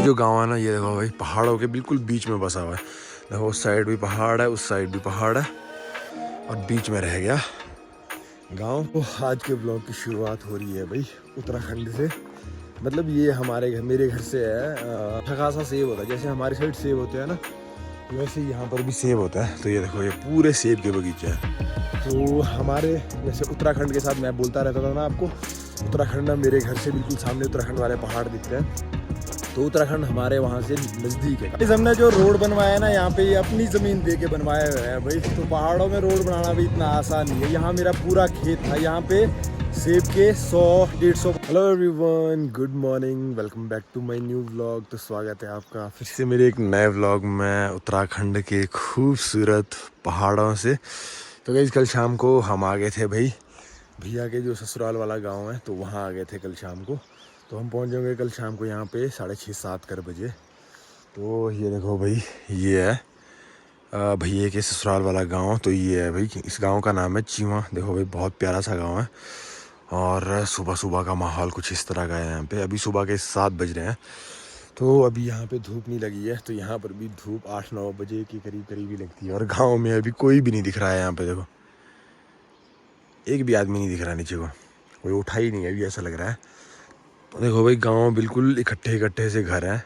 जो गांव है ना, ये देखो भाई पहाड़ों के बिल्कुल बीच में बसा हुआ है। देखो उस साइड भी पहाड़ है, उस साइड भी पहाड़ है और बीच में रह गया गांव। तो आज के ब्लॉग की शुरुआत हो रही है भाई उत्तराखंड से। मतलब ये हमारे घर, मेरे घर से है। अच्छा खासा सेब होता है, जैसे हमारी साइड सेब होते हैं ना, वैसे यहाँ पर भी सेब होता है। तो ये देखो ये पूरे सेब के बगीचे हैं। तो हमारे जैसे उत्तराखंड के साथ मैं बोलता रहता था ना आपको, उत्तराखंड ना मेरे घर से बिल्कुल सामने उत्तराखंड वाले पहाड़ दिखते हैं। तो उत्तराखंड हमारे वहाँ से नज़दीक है। हमने जो रोड बनवाया है ना यहाँ पे, ये अपनी ज़मीन दे के बनवाया हुआ है भाई। तो पहाड़ों में रोड बनाना भी इतना आसान नहीं है। यहाँ मेरा पूरा खेत था, यहाँ पे सेब के 100-150। Hello everyone, good morning, welcome back to my new vlog. तो स्वागत है आपका फिर से मेरे एक नए व्लॉग में उत्तराखंड के खूबसूरत पहाड़ों से। तो गाइस कल शाम को हम आ गए थे भाई भैया के जो ससुराल वाला गांव है, तो वहाँ आ गए थे कल शाम को। तो हम पहुँच जाएंगे कल शाम को यहाँ पे 6:30-7 बजे। तो ये देखो भाई, ये है भैया के ससुराल वाला गांव। तो ये है भाई, इस गांव का नाम है चीमा। देखो भाई बहुत प्यारा सा गांव है। और सुबह सुबह का माहौल कुछ इस तरह का है यहाँ पे। अभी सुबह के 7 बज रहे हैं। तो अभी यहाँ पे धूप नहीं लगी है। तो यहाँ पर भी धूप 8-9 बजे के करीब ही लगती है। और गाँव में अभी कोई भी नहीं दिख रहा है। यहाँ पे देखो एक भी आदमी नहीं दिख रहा नीचे को, कोई उठा ही नहीं है अभी, ऐसा लग रहा है। तो देखो भाई गांव बिल्कुल इकट्ठे से घर हैं,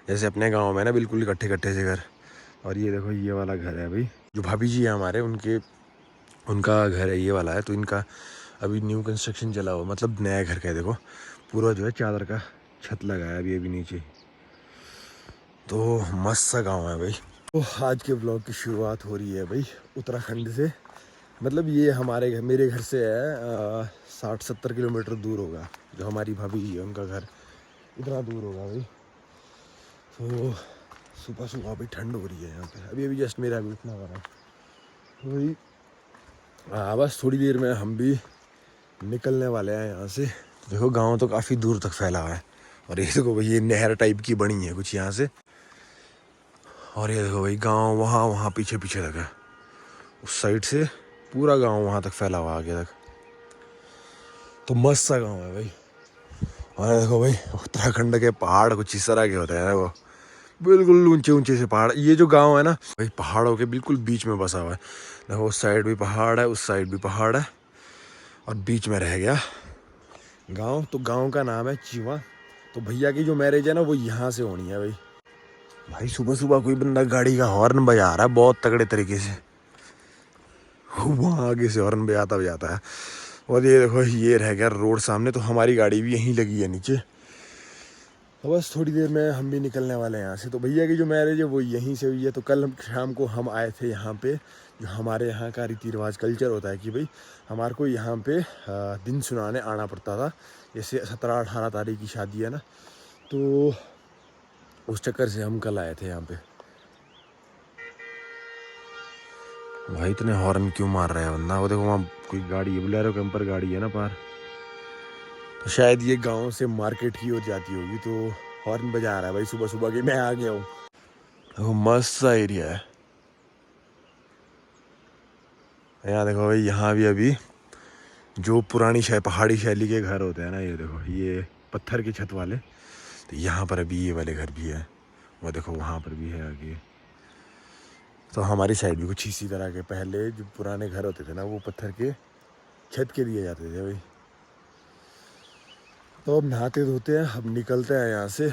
जैसे अपने गांव में ना बिल्कुल इकट्ठे से घर। और ये देखो ये वाला घर है भाई, जो भाभी जी है हमारे, उनका घर है ये वाला है। तो इनका अभी न्यू कंस्ट्रक्शन चला हुआ, मतलब नया घर का है। देखो पूरा जो है चादर का छत लगा है अभी नीचे। तो मस्त सा गाँव है भाई। तो आज के ब्लॉग की शुरुआत हो रही है भाई उत्तराखंड से। मतलब ये हमारे घर, मेरे घर से है 60-70 किलोमीटर दूर होगा। जो हमारी भाभी है उनका घर इतना दूर होगा भाई। तो सुबह सुबह भी ठंड हो रही है यहाँ पे। अभी जस्ट मेरा भी उठना हो रहा है। तो भाई हाँ, बस थोड़ी देर में हम भी निकलने वाले हैं यहाँ से। तो देखो गाँव तो काफ़ी दूर तक फैला हुआ है। और ये देखो भाई ये नहर टाइप की बनी है कुछ यहाँ से। और ये देखो भाई गाँव वहाँ पीछे तक है, उस साइड से पूरा गांव वहाँ तक फैला हुआ आगे तक। तो मस्त सा गांव है भाई। और देखो भाई उत्तराखंड के पहाड़ कुछ इस तरह के होते हैं ना, वो बिल्कुल ऊंचे से पहाड़। ये जो गांव है ना भाई पहाड़ों के बिल्कुल बीच में बसा हुआ है। देखो उस साइड भी पहाड़ है, उस साइड भी पहाड़ है और बीच में रह गया गाँव। तो गाँव का नाम है चीमा। तो भैया की जो मैरिज है ना वो यहाँ से होनी है भाई। भाई सुबह सुबह कोई बंदा गाड़ी का हॉर्न बजा रहा है बहुत तगड़े तरीके से, वहाँ आगे से हॉर्न बजाता है। और ये देखो ये रह गया रोड सामने। तो हमारी गाड़ी भी यहीं लगी है नीचे। तो बस थोड़ी देर में हम भी निकलने वाले हैं यहाँ से। तो भैया की जो मैरिज है वो यहीं से हुई है। तो कल शाम को हम आए थे यहाँ पे। जो हमारे यहाँ का रीति रिवाज कल्चर होता है कि भाई हमारे को यहाँ पे दिन सुनाने आना पड़ता था। जैसे 17-18 तारीख की शादी है ना, तो उस चक्कर से हम कल आए थे यहाँ पे। भाई इतने हॉर्न क्यों मार रहा है बंदा? वो देखो वहाँ कोई गाड़ी है, बोलेरो कैंपर गाड़ी है ना पार। तो शायद ये गांव से मार्केट की ओर जाती होगी, तो हॉर्न बजा रहा है भाई सुबह सुबह कि मैं आ गया हूँ। देखो मस्त सा एरिया है यहाँ। देखो भाई यहाँ भी अभी जो पुरानी पहाड़ी शैली के घर होते हैं ना, ये देखो ये पत्थर की छत वाले, तो यहाँ पर अभी ये वाले घर भी है। वो देखो वहाँ पर भी है आगे। तो हमारी साइड भी कुछ इसी तरह के पहले जो पुराने घर होते थे ना, वो पत्थर के छत के दिए जाते थे भाई। तो अब नहाते धोते हैं, अब निकलते हैं यहाँ से।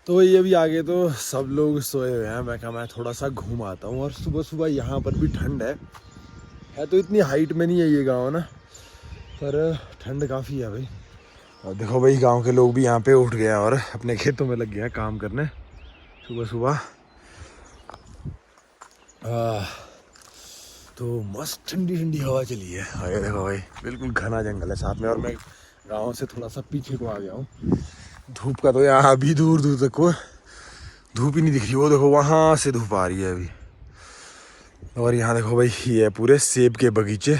तो ये भी आगे तो सब लोग सोए हुए हैं। मैं कहा मैं थोड़ा सा घूम आता हूँ। और सुबह सुबह यहाँ पर भी ठंड है तो इतनी हाइट में नहीं है ये गांव ना, पर ठंड काफ़ी है भाई। और देखो भाई गांव के लोग भी यहाँ पे उठ गए हैं और अपने खेतों में लग गए हैं काम करने सुबह सुबह। तो मस्त ठंडी हवा चली है। और ये देखो भाई बिल्कुल घना जंगल है साथ में। और मैं गाँव से थोड़ा सा पीछे को आ गया हूँ। धूप का तो यहाँ अभी दूर तक को धूप ही नहीं दिख रही। वो देखो वहाँ से धूप आ रही है अभी। और यहाँ देखो भाई ये है पूरे सेब के बगीचे।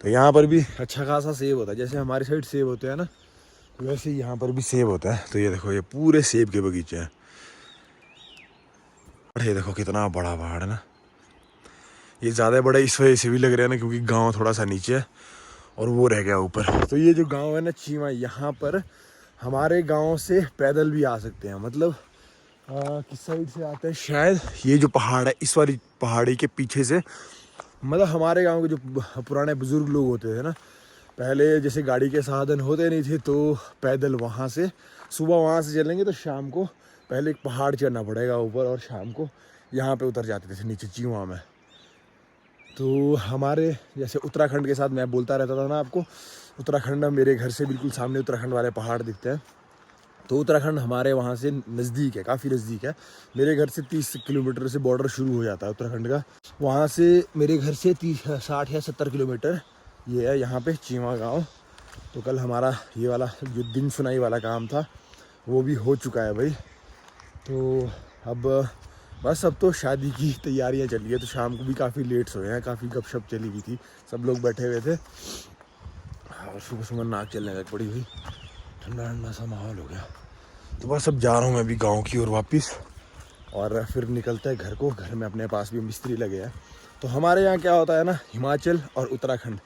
तो यहाँ पर भी अच्छा खासा सेब होता है, जैसे हमारी साइड सेब होते हैं ना, वैसे ही यहाँ पर भी सेब होता है। तो ये देखो ये पूरे सेब के बगीचे हैं। और ये देखो कितना बड़ा पहाड़ है ना। ये ज़्यादा बड़ा इस वजह से भी लग रहा है ना क्योंकि गांव थोड़ा सा नीचे है और वो रह गया ऊपर। तो ये जो गांव है ना चीमा, यहाँ पर हमारे गांव से पैदल भी आ सकते हैं। मतलब किस साइड से आते हैं शायद ये जो पहाड़ है इस वाली पहाड़ी के पीछे से। मतलब हमारे गांव के जो पुराने बुजुर्ग लोग होते थे ना पहले, जैसे गाड़ी के साधन होते नहीं थे, तो पैदल वहाँ से सुबह वहाँ से चलेंगे तो शाम को पहले एक पहाड़ चढ़ना पड़ेगा ऊपर और शाम को यहाँ पे उतर जाते थे नीचे चीमा में। तो हमारे जैसे उत्तराखंड के साथ मैं बोलता रहता था ना आपको, उत्तराखंड मेरे घर से बिल्कुल सामने उत्तराखंड वाले पहाड़ दिखते हैं। तो उत्तराखंड हमारे वहाँ से नज़दीक है, काफ़ी नज़दीक है। मेरे घर से 30 किलोमीटर से बॉर्डर शुरू हो जाता है उत्तराखंड का। वहाँ से मेरे घर से 60 या 70 किलोमीटर ये है यहाँ पे चीमा गांव। तो कल हमारा ये वाला जो दिन सुनाई वाला काम था वो भी हो चुका है भाई। तो अब बस अब तो शादी की तैयारियां चल रही है। तो शाम को भी काफ़ी लेट सोए हैं, काफ़ी गपशप चली गई थी, सब लोग बैठे हुए थे और सुबह सुबह नाक चलने लग पड़ी हुई, ठंडा ठंडा सा माहौल हो गया। तो बस अब जा रहा हूँ मैं भी गाँव की ओर वापस और फिर निकलता है घर को। घर में अपने पास भी मिस्त्री लगे हैं। तो हमारे यहाँ क्या होता है ना, हिमाचल और उत्तराखंड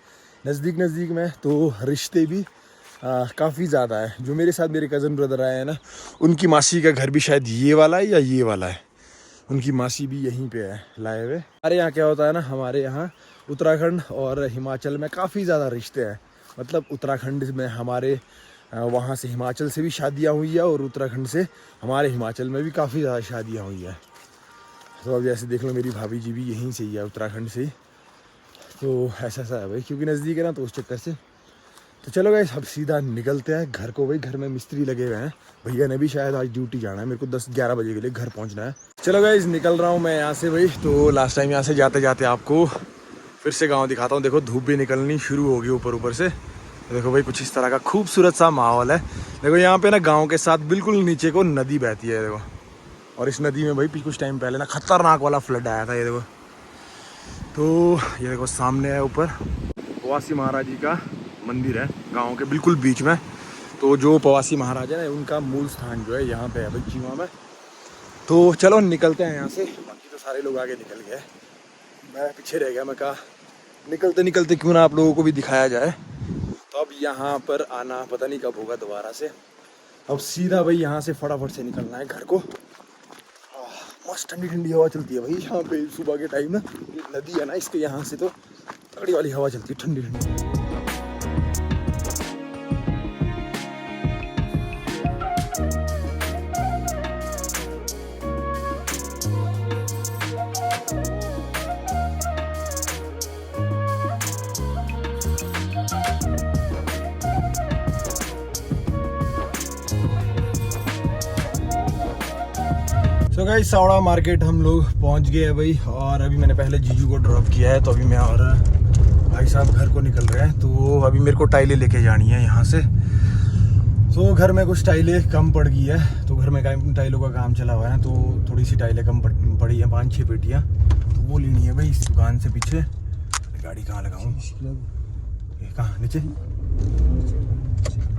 नज़दीक नज़दीक में, तो रिश्ते भी काफ़ी ज़्यादा है। जो मेरे साथ मेरे कज़न ब्रदर आए हैं ना, उनकी मासी का घर भी शायद ये वाला है या ये वाला है, उनकी मासी भी यहीं पे है लाए हुए। हमारे यहाँ क्या होता है ना, हमारे यहाँ उत्तराखंड और हिमाचल में काफ़ी ज़्यादा रिश्ते हैं। मतलब उत्तराखंड में हमारे वहाँ से हिमाचल से भी शादियाँ हुई है और उत्तराखंड से हमारे हिमाचल में भी काफ़ी ज़्यादा शादियाँ हुई है। तो अब जैसे देख लो मेरी भाभी जी भी यहीं से ही है, उत्तराखंड से। तो ऐसा है भाई, क्योंकि नज़दीक है ना तो उस चक्कर से। तो चलो गाइस अब सीधा निकलते हैं घर को। भाई घर में मिस्त्री लगे हुए हैं, भैया ने भी शायद आज ड्यूटी जाना है, मेरे को 10-11 बजे के लिए घर पहुंचना है। चलो गाइस निकल रहा हूँ मैं यहाँ से भाई। तो लास्ट टाइम यहाँ से जाते जाते आपको फिर से गांव दिखाता हूँ। देखो धूप भी निकलनी शुरू होगी ऊपर ऊपर से। तो देखो भाई कुछ इस तरह का खूबसूरत सा माहौल है। देखो यहाँ पे ना गाँव के साथ बिल्कुल नीचे को नदी बहती है देखो। और इस नदी में भाई कुछ टाइम पहले ना खतरनाक वाला फ्लड आया था ये देखो। तो ये देखो सामने है ऊपर पवासी महाराज जी का मंदिर है गांव के बिल्कुल बीच में। तो जो पवासी महाराज है ना उनका मूल स्थान जो है यहाँ पे है भाई चीमा में। तो चलो निकलते हैं यहाँ से। बाकी तो सारे लोग आगे निकल गए, मैं पीछे रह गया। मैं कहा निकलते निकलते क्यों ना आप लोगों को भी दिखाया जाए। तो अब यहाँ पर आना पता नहीं कब होगा दोबारा से। अब सीधा भाई यहाँ से फटाफट से निकलना है घर को। मस्त ठंडी ठंडी हवा चलती है भाई यहाँ पे सुबह के टाइम ना। नदी है ना इसके यहाँ से तो तगड़ी वाली हवा चलती है, ठंडी ठंडी। तो गाइस सावड़ा मार्केट हम लोग पहुंच गए हैं भाई। और अभी मैंने पहले जीजू को ड्रॉप किया है, तो अभी मैं और भाई साहब घर को निकल रहे हैं। तो अभी मेरे को टाइलें लेके जानी है यहाँ से। तो घर में कुछ टाइलें कम पड़ गई है, तो घर में टाइलों का काम चला हुआ है, तो थोड़ी सी टाइलें कम पड़ी है, 5-6 पेटियाँ, तो वो लेनी है भाई इस दुकान से पीछे। गाड़ी कहाँ लगाऊँ, कहाँ नीचे?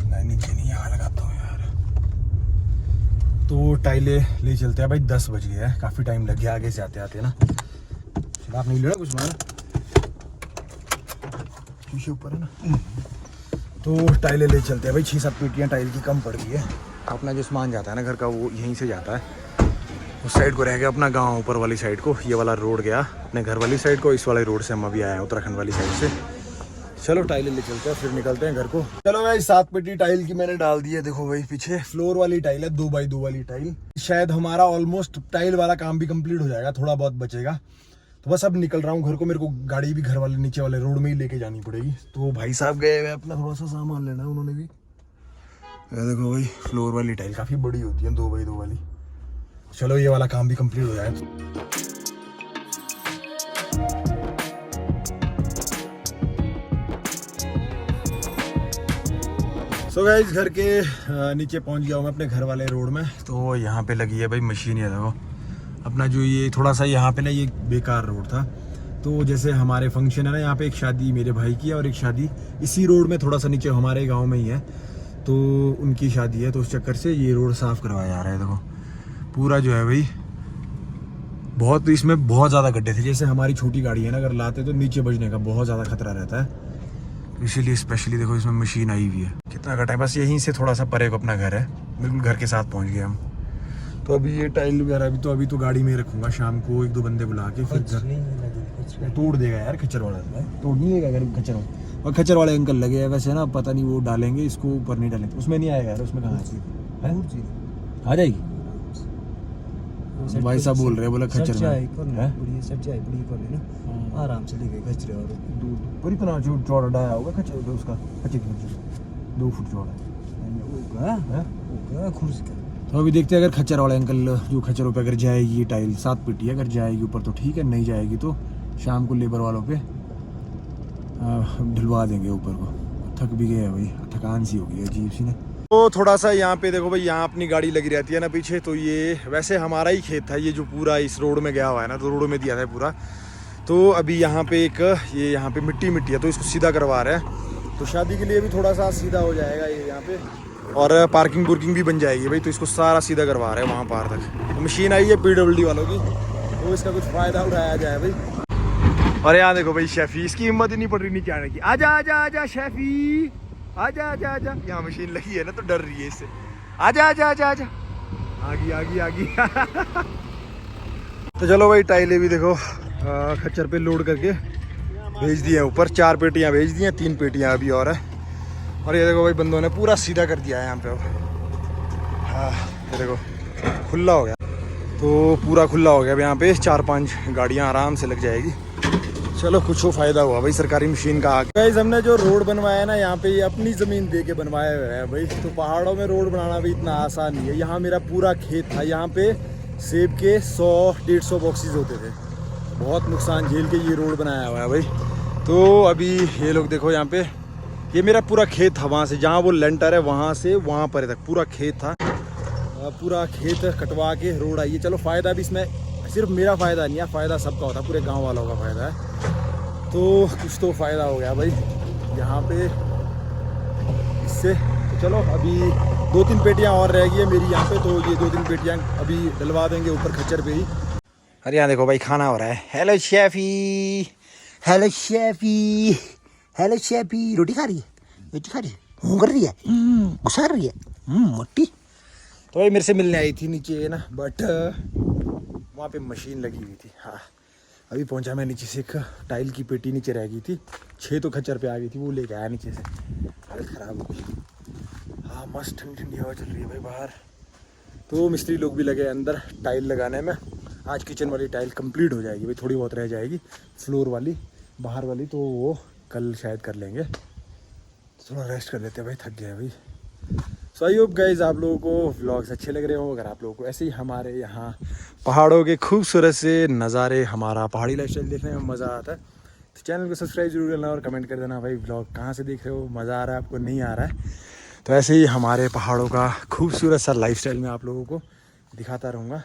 नहीं नीचे नहीं, यहाँ लगाता हूँ यार। तो टाइलें ले चलते हैं भाई, 10 बज गए हैं, काफ़ी टाइम लग गया आगे से आते आते ना। आप नहीं लेना कुछ मारा शीशे ऊपर है ना। तो टाइलें ले चलते हैं भाई, 6-7 पेटियाँ टाइल की कम पड़ गई है। अपना जो सामान जाता है ना घर का वो यहीं से जाता है। उस साइड को रह गया अपना गांव, ऊपर वाली साइड को ये वाला रोड गया अपने घर वाली साइड को। इस वाले रोड से हम अभी आए हैं उत्तराखंड वाली साइड से। चलो टाइलें ले चलते हैं फिर निकलते हैं घर को। चलो भाई 7 पेटी टाइल की मैंने डाल दी है। देखो भाई पीछे फ्लोर वाली टाइल है, 2x2 वाली टाइल। शायद हमारा ऑलमोस्ट टाइल वाला काम भी कंप्लीट हो जाएगा, थोड़ा बहुत बचेगा। तो बस अब निकल रहा हूँ घर को। मेरे को गाड़ी भी घर वाले नीचे वाले रोड में ही लेके जानी पड़ेगी। तो भाई साहब गए हुए अपना थोड़ा सा सामान लेना है उन्होंने भी। देखो भाई फ्लोर वाली टाइल काफ़ी बड़ी होती है, 2x2 वाली। चलो ये वाला काम भी कंप्लीट हो जाएगा। सो गाइस घर के नीचे पहुंच गया हूँ मैं अपने घर वाले रोड में। तो यहाँ पे लगी है भाई मशीन। ये देखो अपना जो ये थोड़ा सा यहाँ पे ना ये बेकार रोड था, तो जैसे हमारे फंक्शन है ना यहाँ पे, एक शादी मेरे भाई की है और एक शादी इसी रोड में थोड़ा सा नीचे हमारे गांव में ही है, तो उनकी शादी है, तो उस चक्कर से ये रोड साफ़ करवाया जा रहा है। देखो पूरा जो है भाई बहुत, इसमें बहुत ज़्यादा गड्ढे थे, जैसे हमारी छोटी गाड़ी है ना, अगर लाते तो नीचे बजने का बहुत ज़्यादा खतरा रहता है, इसीलिए स्पेशली देखो इसमें मशीन आई हुई है। कितना कटा है, बस यहीं से थोड़ा सा परे को अपना घर है, बिल्कुल घर के साथ पहुँच गए हम। तो अभी ये टाइल वगैरह अभी तो गाड़ी में रखूँगा, शाम को 1-2 बंदे बुला के फिर घर तोड़ देगा यार खच्चर वाला, तोड़ नहीं देगा अगर खच्चर हो। और खच्चर वाले अंकल लगे हैं वैसे ना, पता नहीं वो डालेंगे इसको ऊपर, नहीं डालेंगे उसमें, नहीं आएगा यार उसमें, कहाँ है आ जाएगी। भाई साहब बोल रहे हैं, बोला खच्चर में आराम से लेके खच्चरे और पर इतना चौड़ा डाया होगा खच्चर उसका, खच्चर की 2 फुट चौड़ा है खुर्स का। तो अभी देखते हैं, अगर खच्चर वाले अंकल जो खच्चरों पे अगर जाएगी ये टाइल 7 पेटी अगर जाएगी ऊपर तो ठीक है, नहीं जाएगी तो शाम को लेबर वालों पे ढलवा देंगे ऊपर को। थक भी गए भाई, थकान सी हो गई अजीब सी ना। तो थोड़ा सा यहाँ पे देखो भाई, यहाँ अपनी गाड़ी लगी रहती है ना पीछे, तो ये वैसे हमारा ही खेत था, ये जो पूरा इस रोड में गया हुआ है ना, तो रोड में दिया था पूरा। तो अभी यहाँ पे एक ये यहाँ पे मिट्टी है, तो इसको सीधा करवा रहे हैं, तो शादी के लिए भी थोड़ा सा सीधा हो जाएगा ये यहाँ पे, और पार्किंग बुर्किंग भी बन जाएगी भाई, तो इसको सारा सीधा करवा रहे हैं वहाँ पार तक। तो मशीन आई है PWD वालों की, तो इसका कुछ फ़ायदा उठाया जाए भाई। और यहाँ देखो भाई शेफी, इसकी हिम्मत ही नहीं पड़ रही नीचे आने की, आजा आजा आजा शेफी, आजा आजा आजा। यहाँ मशीन लगी है ना तो डर रही है इससे, आजा आजा आजा आजा, आगी तो चलो भाई, टाइलें भी देखो खच्चर पे लोड करके भेज दिए हैं ऊपर, 4 पेटियाँ भेज दी हैं, 3 पेटियाँ अभी और है। और ये देखो भाई बंदों ने पूरा सीधा कर दिया है यहाँ पे अब। हाँ ये देखो खुला हो गया, तो पूरा खुला हो गया अब यहाँ पे, 4-5 गाड़ियाँ आराम से लग जाएगी। चलो कुछ हो फ़ायदा हुआ भाई सरकारी मशीन का आगे। गाइस हमने जो रोड बनवाया है ना यहाँ पे, ये अपनी ज़मीन दे के बनवाया हुआ है भाई, तो पहाड़ों में रोड बनाना भी इतना आसान नहीं है। यहाँ मेरा पूरा खेत था, यहाँ पे सेब के 100-150 बॉक्सेस होते थे, बहुत नुकसान झेल के ये रोड बनाया हुआ है भाई। तो अभी ये लोग देखो यहाँ पे, ये मेरा पूरा खेत था, वहाँ से जहाँ वो लेंटर है वहाँ से वहाँ पर तक पूरा खेत था, पूरा खेत कटवा के रोड आई है। चलो फ़ायदा भी इसमें सिर्फ मेरा फ़ायदा नहीं है, फ़ायदा सबका होता है, पूरे गांव वालों का फ़ायदा है, तो कुछ तो फ़ायदा हो गया भाई यहाँ पे इससे। तो चलो अभी 2-3 पेटियाँ और रह गई है मेरी यहाँ पे, तो ये 2-3 पेटियाँ अभी डलवा देंगे ऊपर खच्चर पे ही। अरे यहाँ देखो भाई खाना हो रहा है। हेलो शेफी, हेलो शेफी, हेलो शेफी, रोटी खा रही है, रोटी खा रही है, मुँह कर रही है, गुस्सा कर रही है, मोटी। तो भाई मेरे से मिलने आई थी नीचे ना, बट वहाँ पे मशीन लगी हुई थी। हाँ अभी पहुँचा मैं नीचे से, एक टाइल की पेटी नीचे रह गई थी, 6 तो खच्चर पे आ गई थी, वो लेके आया नीचे से, हालत ख़राब हो गई। हाँ मस्त ठंडी ठंडी हवा चल रही है भाई बाहर। तो मिस्त्री लोग भी लगे अंदर टाइल लगाने में। आज किचन वाली टाइल कंप्लीट हो जाएगी भाई, थोड़ी बहुत रह जाएगी फ्लोर वाली, बाहर वाली तो वो कल शायद कर लेंगे। थोड़ा रेस्ट कर लेते हैं भाई, थक गया भाई। सो आई होप गाइज आप लोगों को व्लॉग्स अच्छे लग रहे हो। अगर आप लोगों को ऐसे ही हमारे यहाँ पहाड़ों के खूबसूरत से नज़ारे, हमारा पहाड़ी लाइफस्टाइल देखने में मज़ा आता है, तो चैनल को सब्सक्राइब जरूर करना और कमेंट कर देना भाई व्लॉग कहाँ से देख रहे हो, मज़ा आ रहा है आपको, नहीं आ रहा है। तो ऐसे ही हमारे पहाड़ों का खूबसूरत सा लाइफस्टाइल मैं आप लोगों को दिखाता रहूँगा।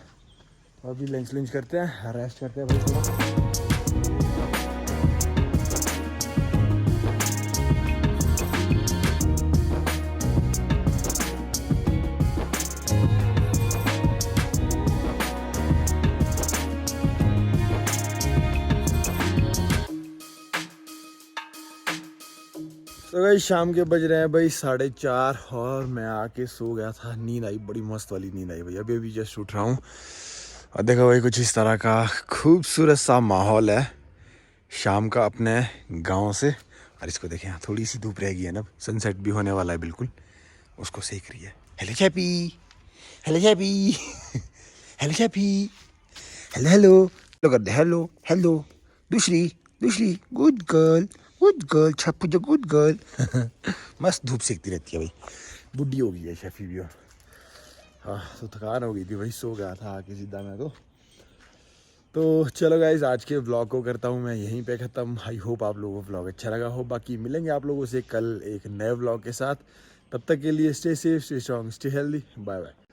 तो अभी लंच करते हैं, रेस्ट करते हैं भाई थोड़ा। तो भाई शाम के बज रहे हैं भाई 4:30 और मैं आके सो गया था, नींद आई, बड़ी मस्त वाली नींद आई भाई। अभी जस्ट उठ रहा हूँ और देखो भाई कुछ इस तरह का खूबसूरत सा माहौल है शाम का अपने गांव से। और इसको देखें यहाँ थोड़ी सी धूप रह गई है ना, सनसेट भी होने वाला है बिल्कुल, उसको सेक रही है। हेलो शैपी, हेलो शैपी, हेलो शैपी, हेलो हेलो कर दे, हेलो हेलो, दूसरी गुड गर्ल, छप्पू जो गुड गर्ल। मस्त धूप सेकती रहती है भाई, बुढ़ी हो गई है शेफी भी। और हाँ तो थकान हो गई थी भाई, सो गया था आके सीधा मैं तो चलो गाइज आज के व्लॉग को करता हूँ मैं यहीं पे ख़त्म। आई होप आप लोगों को व्लॉग अच्छा लगा हो। बाकी मिलेंगे आप लोगों से कल एक नए व्लॉग के साथ, तब तक के लिए stay safe, stay strong, stay healthy, bye bye.